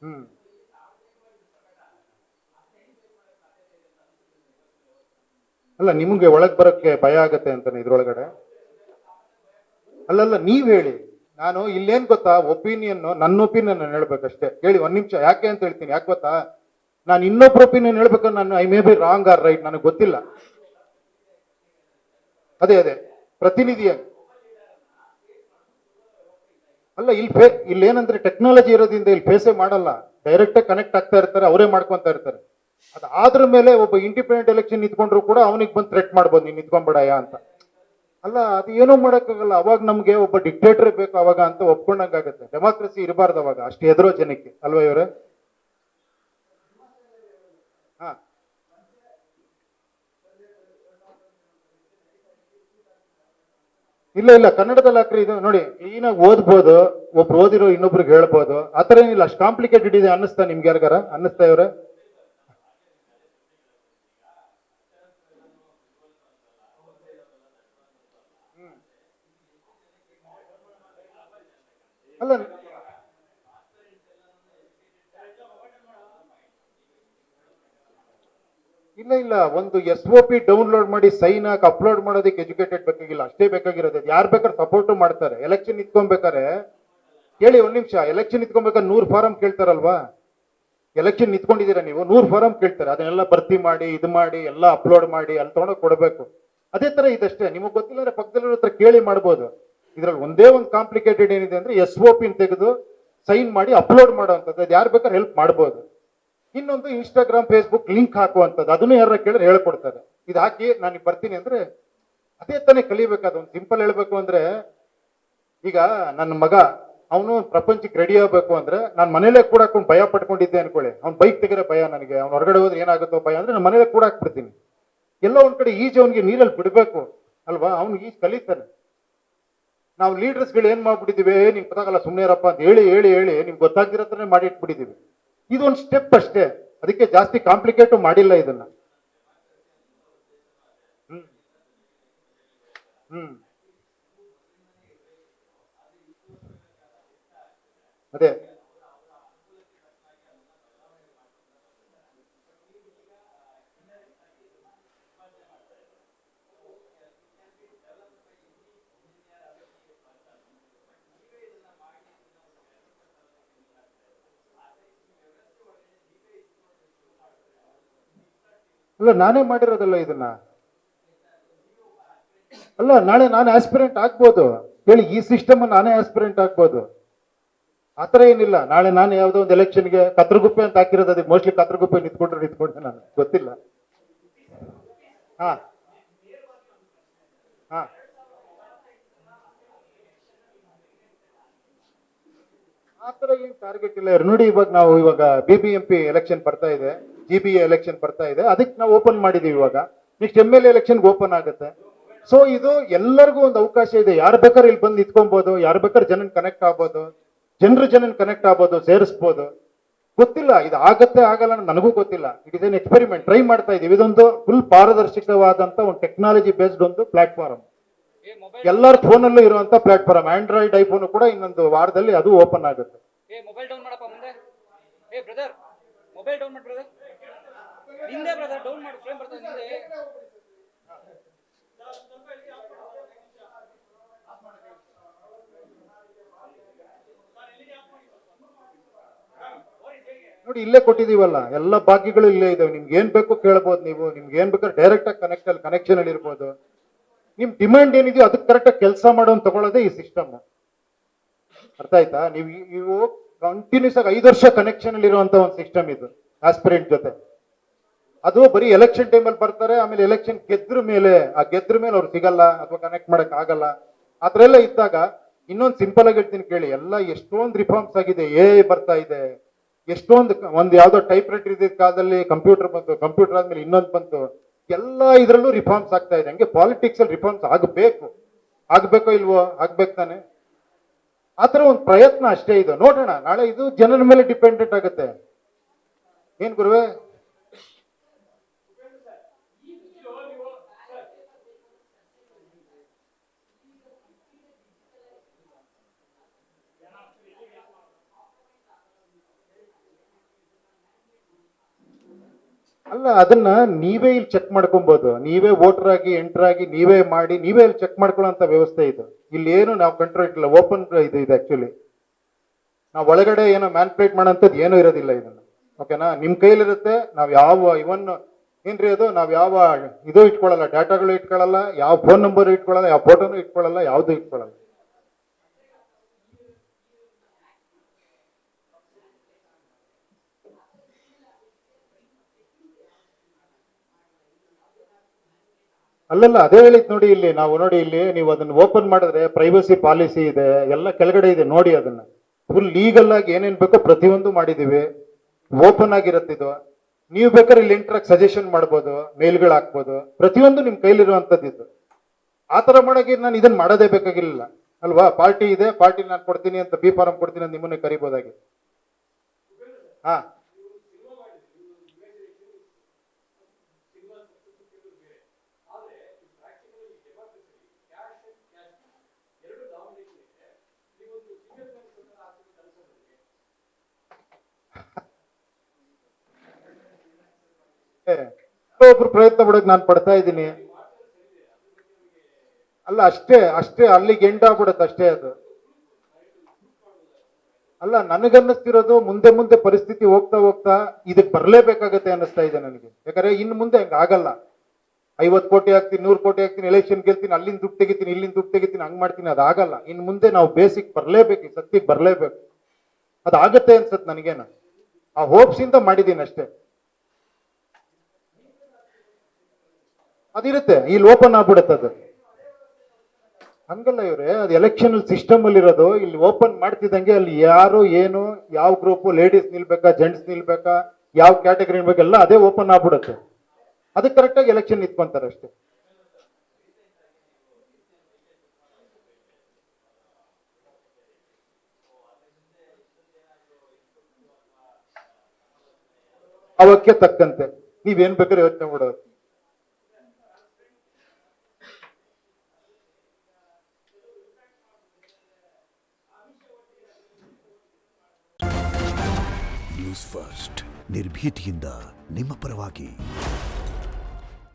ಹ್ಮ್ ಅಲ್ಲ ನಿಮ್ಗೆ ಒಳಗ್ ಬರಕ್ಕೆ ಭಯ ಆಗತ್ತೆ ಅಂತಾನೆ ಇದ್ರೊಳಗಡೆ. ಅಲ್ಲಲ್ಲ ನೀವ್ ಹೇಳಿ. ನಾನು ಇಲ್ಲೇನ್ ಗೊತ್ತಾ, ಒಪಿನಿಯನ್ ನನ್ನ ಒಪಿನಿಯನ್ ನಾನು ಹೇಳ್ಬೇಕಷ್ಟೇ. ಹೇಳಿ ಒಂದ್ ನಿಮಿಷ, ಯಾಕೆ ಅಂತ ಹೇಳ್ತೀನಿ. ಯಾಕೆ ಗೊತ್ತಾ, ನಾನು ಇನ್ನೊಬ್ರ ಒಪಿನಿಯನ್ ಹೇಳ್ಬೇಕಾದ್ರೆ ನಾನು I may be wrong or right ನನಗೆ ಗೊತ್ತಿಲ್ಲ. ಅದೇ ಅದೇ ಪ್ರತಿನಿಧಿ ಅಲ್ಲ. ಇಲ್ಲಿ ಏನಂದ್ರೆ ಟೆಕ್ನಾಲಜಿ ಇರೋದ್ರಿಂದ ಇಲ್ಲಿ ಫೇಸೇ ಮಾಡಲ್ಲ, ಡೈರೆಕ್ಟ್ ಕನೆಕ್ಟ್ ಆಗ್ತಾ ಇರ್ತಾರೆ, ಅವರೇ ಮಾಡ್ಕೊಂತಾ ಇರ್ತಾರೆ. ಅದಾದ್ರ ಮೇಲೆ ಒಬ್ಬ ಇಂಡಿಪೆಂಡೆಂಟ್ ಎಲೆಕ್ಷನ್ ನಿಂತ್ಕೊಂಡ್ರು ಕೂಡ ಅವನಿಗೆ ಬಂದು ಥ್ರೆಟ್ ಮಾಡ್ಬೋದು, ನೀನ್ ನಿಂತ್ಕೊಂಡ್ಬಿಡಯ ಅಂತ. ಅಲ್ಲ ಅದು ಏನೂ ಮಾಡಕ್ಕಾಗಲ್ಲ. ಅವಾಗ ನಮ್ಗೆ ಒಬ್ಬ ಡಿಕ್ಟೇಟರ್ ಬೇಕು ಅವಾಗ ಅಂತ ಒಪ್ಕೊಂಡಂಗಾಗತ್ತೆ. ಡೆಮಾಕ್ರಸಿ ಇರಬಾರ್ದು ಅವಾಗ, ಅಷ್ಟು ಎದುರೋ ಜನಕ್ಕೆ ಅಲ್ವಾ ಇವರೇ? ಹಾ ಇಲ್ಲ ಇಲ್ಲ, ಕನ್ನಡದಲ್ಲಿ ಹಾಕ್ರಿ. ಇದು ನೋಡಿ, ಕ್ಲೀನಾಗಿ ಓದ್ಬೋದು, ಒಬ್ರು ಓದಿರೋ ಇನ್ನೊಬ್ರಿಗೆ ಹೇಳ್ಬೋದು. ಆತರ ಏನಿಲ್ಲ, ಅಷ್ಟು ಕಾಂಪ್ಲಿಕೇಟೆಡ್ ಇದೆ ಅನ್ನಿಸ್ತಾ ನಿಮ್ಗೆ? ಯಾರಿಗಾರ ಅನ್ನಿಸ್ತಾ ಇವ್ರೆ? ಅಲ್ಲ ಇಲ್ಲ ಇಲ್ಲ, ಒಂದು SOP ಡೌನ್ಲೋಡ್ ಮಾಡಿ ಸೈನ್ ಹಾಕಿ ಅಪ್ಲೋಡ್ ಮಾಡೋದಕ್ಕೆ ಎಜುಕೇಟೆಡ್ ಬೇಕಾಗಿಲ್ಲ, ಅಷ್ಟೇ ಬೇಕಾಗಿರೋದು. ಯಾರು ಬೇಕಾದ್ರೆ ಸಪೋರ್ಟ್ ಮಾಡ್ತಾರೆ. ಎಲೆಕ್ಷನ್ ನಿಂತ್ಕೊಬೇಕಾರೆ ಕೇಳಿ ಒಂದ್ ನಿಮಿಷ, ಎಲೆಕ್ಷನ್ ನಿಂತ್ಕೊಬೇಕಾದ್ರೆ 100 ಫಾರಂ ಕೇಳ್ತಾರಲ್ವಾ? ಎಲೆಕ್ಷನ್ ನಿಂತ್ಕೊಂಡಿದ್ದೀರಾ ನೀವು, 100 ಫಾರಂ ಕೇಳ್ತಾರೆ. ಅದನ್ನೆಲ್ಲ ಭರ್ತಿ ಮಾಡಿ, ಇದು ಮಾಡಿ, ಎಲ್ಲ ಅಪ್ಲೋಡ್ ಮಾಡಿ ಅಲ್ಲಿ ತಗೊಂಡೋಗಿ ಕೊಡಬೇಕು. ಅದೇ ತರ ಇದಷ್ಟೇ. ನಿಮಗೆ ಗೊತ್ತಿಲ್ಲ ಅಂದ್ರೆ ಪಕ್ಕದಲ್ಲಿರೋ ಹತ್ರ ಕೇಳಿ ಮಾಡ್ಬೋದು. ಇದ್ರಲ್ಲಿ ಒಂದೇ ಒಂದು ಕಾಂಪ್ಲಿಕೇಟೆಡ್ ಏನಿದೆ ಅಂದ್ರೆ SOP ತೆಗೆದು ಸೈನ್ ಮಾಡಿ ಅಪ್ಲೋಡ್ ಮಾಡುವಂಥದ್ದು. ಅದು ಯಾರು ಬೇಕಾದ್ರೆ ಹೆಲ್ಪ್ ಮಾಡ್ಬೋದು. ಇನ್ನೊಂದು ಇನ್ಸ್ಟಾಗ್ರಾಮ್ ಫೇಸ್ಬುಕ್ ಲಿಂಕ್ ಹಾಕುವಂಥದ್ದು, ಅದನ್ನು ಯಾರ ಕೇಳಿದ್ರೆ ಹೇಳ್ಕೊಡ್ತಾರೆ. ಇದು ಹಾಕಿ ನಾನು ಬರ್ತೀನಿ ಅಂದ್ರೆ ಅದೇ ತಾನೇ ಕಲಿಬೇಕಾದ. ಒಂದು ಸಿಂಪಲ್ ಹೇಳ್ಬೇಕು ಅಂದ್ರೆ, ಈಗ ನನ್ನ ಮಗ ಅವನು ಪ್ರಪಂಚಕ್ಕೆ ರೆಡಿ ಆಗಬೇಕು ಅಂದ್ರೆ ನಾನು ಮನೇಲೆ ಕೂಡ ಭಯ ಪಡ್ಕೊಂಡಿದ್ದೆ ಅನ್ಕೊಳ್ಳಿ. ಅವ್ನು ಬೈಕ್ ತೆಗೆದ್ರೆ ಭಯ ನನಗೆ, ಅವ್ನು ಹೊರಗಡೆ ಹೋದ್ರೆ ಏನಾಗುತ್ತೋ ಭಯ ಅಂದ್ರೆ ನಾನು ಮನೇಲೆ ಕೂಡ ಹಾಕ್ಬಿಡ್ತೀನಿ. ಎಲ್ಲೋ ಒಂದ್ ಕಡೆ ಈಜು ಅವನಿಗೆ ನೀರಲ್ಲಿ ಬಿಡ್ಬೇಕು ಅಲ್ವಾ, ಅವ್ನು ಈಜು ಕಲಿತಾನೆ. ನಾವು ಲೀಡರ್ಸ್ಗಳು ಏನ್ ಮಾಡ್ಬಿಟ್ಟಿದೀವಿ, ನಿಮ್ಗೆ ಗೊತ್ತಾಗಲ್ಲ ಸುಮ್ಮನೆ ಇರಪ್ಪ ಅಂತ ಹೇಳಿ ಹೇಳಿ ಹೇಳಿ ನಿಮ್ಗೆ ಗೊತ್ತಾಗಿರತ್ರನೇ ಮಾಡಿ ಇಟ್ಬಿಟ್ಟಿದೀವಿ. ಇದೊಂದು ಸ್ಟೆಪ್ ಅಷ್ಟೇ, ಅದಕ್ಕೆ ಜಾಸ್ತಿ ಕಾಂಪ್ಲಿಕೇಟು ಮಾಡಿಲ್ಲ ಇದನ್ನ. ಹ್ಮ್ ಹ್ಮ್ ಅದೇ ಅಲ್ಲ, ನಾನೇ ಮಾಡಿರೋದಲ್ಲ ಇದನ್ನ. ಅಲ್ಲ, ನಾಳೆ ನಾನು ಆಸ್ಪಿರೆಂಟ್ ಆಗ್ಬೋದು. ಹೇಳಿ, ಈ ಸಿಸ್ಟಮ್ ನಾನೇ ಆಸ್ಪಿರೆಂಟ್ ಆಗ್ಬೋದು. ಆತರ ಏನಿಲ್ಲ. ನಾಳೆ ನಾನು ಯಾವ್ದೋ ಒಂದು ಎಲೆಕ್ಷನ್ಗೆ ಕತ್ರಗುಪ್ಪೆ ಅಂತ ಹಾಕಿರೋದು, ಅದಕ್ಕೆ ಮೋಸ್ಟ್ಲಿ ಕತ್ರಗುಪ್ಪೆ ನಿಂತ್ಕೊಂಡ್ರೆ ನಾನು ಗೊತ್ತಿಲ್ಲ. ಹಾ ಹಾ ಆತರ ಏನ್ ಟಾರ್ಗೆಟ್ ಇಲ್ಲ ಇವ್ರು. ನೋಡಿ, ಇವಾಗ BBMP ಎಲೆಕ್ಷನ್ ಬರ್ತಾ ಇದೆ, GBA ಎಲೆಕ್ಷನ್ ಬರ್ತಾ ಇದೆ, ಅದಕ್ಕೆ ನಾವು ಓಪನ್ ಮಾಡಿದೀವಿ. ಇವಾಗ ನೆಕ್ಸ್ಟ್ MLA ಎಲೆಕ್ಷನ್ ಓಪನ್ ಆಗುತ್ತೆ. ಸೊ ಇದು ಎಲ್ಲರಿಗೂ ಒಂದು ಅವಕಾಶ ಇದೆ. ಯಾರು ಬೇಕಾದ್ರೆ ಇಲ್ಲಿ ಬಂದು ನಿಂತ್ಕೊಬಹುದು, ಯಾರು ಬೇಕಾದ್ರೆ ಜನನ್ ಕನೆಕ್ಟ್ ಆಗ್ಬೋದು, ಜನನ್ ಕನೆಕ್ಟ್ ಆಗ್ಬೋದು, ಸೇರಿಸ್ಬೋದು. ಗೊತ್ತಿಲ್ಲ ಇದು ಆಗತ್ತೆ ಆಗಲ್ಲ ಅಂತ ನನಗೂ ಗೊತ್ತಿಲ್ಲ. It is N experiment, try ಮಾಡ್ತಾ ಇದೀವಿ. ಇದೊಂದು ಫುಲ್ ಪಾರದರ್ಶಕವಾದಂತ ಒಂದು ಟೆಕ್ನಾಲಜಿ ಬೇಸ್ಡ್ ಒಂದು ಪ್ಲಾಟ್ಫಾರ್ಮ್, ಎಲ್ಲರ ಫೋನಲ್ಲೂ ಇರುವಂತ ಪ್ಲಾಟ್ಫಾರ್ಮ್. ಆಂಡ್ರಾಯ್ಡ್ ಐಫೋನ್ ಕೂಡ ಇನ್ನೊಂದು ವಾರದಲ್ಲಿ ಅದು ಓಪನ್ ಆಗುತ್ತೆ. ಮೊಬೈಲ್ ಡೌನ್ ಮಾಡಪ್ಪ ಮುಂದೆ. ಬ್ರದರ್, ಮೊಬೈಲ್ ಡೌನ್ ಮಾಡಿ ಬ್ರದರ್. ನಿಂದೆ ಬ್ರದರ್, ಡೌನ್ ಮಾಡು, ಫ್ರೇಮ್ ಬರ್ತದೆ ನಿಂದೆ. ನೋಡಿ, ಇಲ್ಲೇ ಕೊಟ್ಟಿದೀವಲ್ಲ, ಎಲ್ಲ ಭಾಗ್ಯಗಳು ಇಲ್ಲೇ ಇದಾವೆ. ನಿಮ್ಗೆ ಏನ್ ಬೇಕು ಕೇಳ್ಬೋದು ನೀವು. ನಿಮ್ಗೆ ಏನ್ ಬೇಕಾದ್ರೆ ಡೈರೆಕ್ಟ್ ಆಗಿ ಕನೆಕ್ಷನ್ ಅಲ್ಲಿ ಇರ್ಬೋದು. ನಿಮ್ ಡಿಮ್ಯಾಂಡ್ ಏನಿದೆಯೋ ಅದಕ್ಕೆ ಕರೆಕ್ಟ್ ಆಗಿ ಕೆಲಸ ಮಾಡೋನ್ ತಗೊಳ್ಳೋದೇ ಈ ಸಿಸ್ಟಮ್. ಅರ್ಥ ಆಯ್ತಾ? ನೀವು ಕಂಟಿನ್ಯೂಸ್ ಆಗಿ 5 ವರ್ಷ ಕನೆಕ್ಷನ್ ಅಲ್ಲಿ ಇರುವಂತ ಒಂದು ಸಿಸ್ಟಮ್ ಇದು, ಆಸ್ಪಿರೆಂಟ್ ಜೊತೆ. ಅದು ಬರೀ ಎಲೆಕ್ಷನ್ ಟೈಮಲ್ಲಿ ಬರ್ತಾರೆ, ಆಮೇಲೆ ಎಲೆಕ್ಷನ್ ಗೆದ್ರ ಮೇಲೆ ಅವ್ರು ಸಿಗಲ್ಲ ಅಥವಾ ಕನೆಕ್ಟ್ ಮಾಡಕ್ ಆಗಲ್ಲ. ಆತರ ಎಲ್ಲ ಇದ್ದಾಗ ಇನ್ನೊಂದು ಸಿಂಪಲ್ ಆಗಿ ಹೇಳ್ತೀನಿ ಕೇಳಿ. ಎಲ್ಲ ಎಷ್ಟೊಂದು ರಿಫಾರ್ಮ್ಸ್ ಆಗಿದೆ, AI ಬರ್ತಾ ಇದೆ. ಎಷ್ಟೊಂದು, ಒಂದು ಯಾವ್ದೋ ಟೈಪ್ ರೈಟರ್ ಇದ್ದಿದ್ದ ಕಾಲದಲ್ಲಿ ಕಂಪ್ಯೂಟರ್ ಬಂತು, ಕಂಪ್ಯೂಟರ್ ಆದ್ಮೇಲೆ ಇನ್ನೊಂದು ಬಂತು. ಎಲ್ಲ ಇದ್ರಲ್ಲೂ ರಿಫಾರ್ಮ್ಸ್ ಆಗ್ತಾ ಇದೆ. ಹಂಗೆ ಪಾಲಿಟಿಕ್ಸ್ ಅಲ್ಲಿ ರಿಫಾರ್ಮ್ಸ್ ಆಗ್ಬೇಕೋ ಇಲ್ವೋ? ಆಗ್ಬೇಕು ತಾನೆ. ಆತರ ಒಂದು ಪ್ರಯತ್ನ ಅಷ್ಟೇ ಇದು. ನೋಡೋಣ, ನಾಳೆ ಇದು ಜನರ ಮೇಲೆ ಡಿಪೆಂಡೆಂಟ್ ಆಗುತ್ತೆ. ಏನ್ ಗುರುವೆ? ಅಲ್ಲ ಅದನ್ನ ನೀವೇ ಇಲ್ಲಿ ಚೆಕ್ ಮಾಡ್ಕೊಬಹುದು. ನೀವೇ ವೋಟರ್ ಆಗಿ ಎಂಟರ್ ಆಗಿ ನೀವೇ ಮಾಡಿ ನೀವೇ ಇಲ್ಲಿ ಚೆಕ್ ಮಾಡ್ಕೊಳ್ಳೋಂತ ವ್ಯವಸ್ಥೆ ಇದು. ಇಲ್ಲಿ ಏನು ನಾವು ಕಂಟ್ರೋಲ್ ಇಟ್ಟಿಲ್ಲ, ಓಪನ್ ಇದು ಇದೆ ಆಕ್ಚುಲಿ. ನಾವು ಒಳಗಡೆ ಏನೋ ಮ್ಯಾನ್ಪ್ಲೇಟ್ ಮಾಡೋಂಥದ್ದು ಏನೂ ಇರೋದಿಲ್ಲ ಇದನ್ನ. ಓಕೆನಾ? ನಿಮ್ ಕೈಲಿರುತ್ತೆ. ನಾವ್ ಯಾವ ಇವನ್ ಏನ್ರಿ ಅದು, ನಾವ್ ಯಾವ ಇದು ಇಟ್ಕೊಳ್ಳಲ್ಲ, ಡಾಟಾಗಳು ಇಟ್ಕೊಳ್ಳಲ್ಲ, ಯಾವ ಫೋನ್ ನಂಬರ್ ಇಟ್ಕೊಳ್ಳಲ್ಲ, ಯಾವ ಫೋಟೋನು ಇಟ್ಕೊಳ್ಳಲ್ಲ, ಯಾವ್ದು ಇಟ್ಕೊಳ್ಳಲ್ಲ. ಅಲ್ಲಲ್ಲ, ಅದೇ ಹೇಳಿದ್ ನೋಡಿ. ಇಲ್ಲಿ ನಾವು ನೋಡಿ, ಇಲ್ಲಿ ನೀವು ಅದನ್ನ ಓಪನ್ ಮಾಡಿದ್ರೆ ಪ್ರೈವಸಿ ಪಾಲಿಸಿ ಇದೆ, ಎಲ್ಲ ಕೆಳಗಡೆ ಇದೆ ನೋಡಿ. ಅದನ್ನ ಫುಲ್ ಲೀಗಲ್ ಆಗಿ ಏನೇನ್ ಬೇಕೋ ಪ್ರತಿಯೊಂದು ಮಾಡಿದೀವಿ. ಓಪನ್ ಆಗಿರುತ್ತೆ ಇದು. ನೀವು ಬೇಕಾದ್ರೆ ಇಲ್ಲಿ ಎಂಟ್ರಾಗಿ ಸಜೆಷನ್ ಮಾಡ್ಬೋದು, ಮೇಲ್ಗಳು ಹಾಕ್ಬೋದು, ಪ್ರತಿಯೊಂದು ನಿಮ್ ಕೈಲಿರುವಂತದ್ದು ಇದು. ಆತರ ಮಾಡಕ್ಕೆ ನಾನು ಇದನ್ನ ಮಾಡೋದೇ ಬೇಕಾಗಿಲ್ಲ ಅಲ್ವಾ? ಪಾರ್ಟಿ ಇದೆ, ಪಾರ್ಟಿ ನಾನು ಕೊಡ್ತೀನಿ ಅಂತ ಬಿ ಫಾರಂ ಕೊಡ್ತೀನಿ ಅಂತ ನಿಮ್ಮನ್ನೇ ಕರಿಬೋದಾಗಿ. ಹಾ, ಒಬ್ರು ಪ್ರಯತ್ನ ಪಡೋಕೆ ನಾನು ಪಡ್ತಾ ಇದ್ದೀನಿ. ಅಲ್ಲ ಅಷ್ಟೇ ಅಷ್ಟೇ, ಅಲ್ಲಿಗೆ ಎಂಡ್ ಆಗ್ಬಿಡುತ್ತೆ ಅಷ್ಟೇ ಅದು. ಅಲ್ಲ, ನನಗನ್ನಿಸ್ತಿರೋದು ಮುಂದೆ ಮುಂದೆ ಪರಿಸ್ಥಿತಿ ಹೋಗ್ತಾ ಹೋಗ್ತಾ ಇದಕ್ಕೆ ಬರಲೇಬೇಕಾಗತ್ತೆ ಅನ್ನಿಸ್ತಾ ಇದೆ ನನಗೆ. ಯಾಕಂದ್ರೆ ಇನ್ನು ಮುಂದೆ ಹಂಗ ಆಗಲ್ಲ. 50 ಕೋಟಿ ಹಾಕ್ತೀನಿ, 100 ಕೋಟಿ ಹಾಕ್ತೀನಿ, ಎಲೆಕ್ಷನ್ ಗೆಲ್ತೀನಿ, ಅಲ್ಲಿಂದ ದುಡ್ಡು ತೆಗಿತೀನಿ, ಇಲ್ಲಿಂದ ದುಡ್ಡು ತೆಗಿತೀನಿ, ಹಂಗ್ ಮಾಡ್ತೀನಿ, ಅದಾಗಲ್ಲ. ಇನ್ನು ಮುಂದೆ ನಾವು ಬೇಸಿಕ್ ಬರಲೇಬೇಕು, ಸತ್ಯಕ್ಕೆ ಬರಲೇಬೇಕು. ಅದಾಗತ್ತೆ ಅನ್ಸತ್ ನನಗೇನು. ಆ ಹೋಪ್ಸ್ ಇಂದ ಮಾಡಿದ್ದೀನಿ ಅಷ್ಟೇ. ಅದಿರುತ್ತೆ, ಇಲ್ಲಿ ಓಪನ್ ಆಗ್ಬಿಡುತ್ತೆ ಅದು. ಹಂಗಲ್ಲ ಇವ್ರೆ, ಅದು ಎಲೆಕ್ಷನ್ ಸಿಸ್ಟಮ್ ಅಲ್ಲಿ ಇರೋದು. ಇಲ್ಲಿ ಓಪನ್ ಮಾಡ್ತಿದ್ದಂಗೆ ಅಲ್ಲಿ ಯಾರು ಏನು, ಯಾವ ಗ್ರೂಪ್, ಲೇಡೀಸ್ ನಿಲ್ಬೇಕಾ, ಜೆಂಟ್ಸ್ ನಿಲ್ಬೇಕಾ, ಯಾವ ಕ್ಯಾಟಗರಿ ನಿಲ್ಬೇಕೆಲ್ಲ ಅದೇ ಓಪನ್ ಆಗ್ಬಿಡುತ್ತೆ. ಅದಕ್ಕೆ ಕರೆಕ್ಟಾಗಿ ಎಲೆಕ್ಷನ್ ನಿಂತ್ಕೊಂತಾರೆ ಅಷ್ಟೇ. ಅವಕ್ಕೆ ತಕ್ಕಂತೆ ನೀವೇನ್ ಬೇಕಾದ್ರೆ ಯೋಚನೆ ಮಾಡೋದು. ನ್ಯೂಸ್ ಫಸ್ಟ್, ನಿರ್ಭೀತಿಯಿಂದ ನಿಮ್ಮ ಪರವಾಗಿ.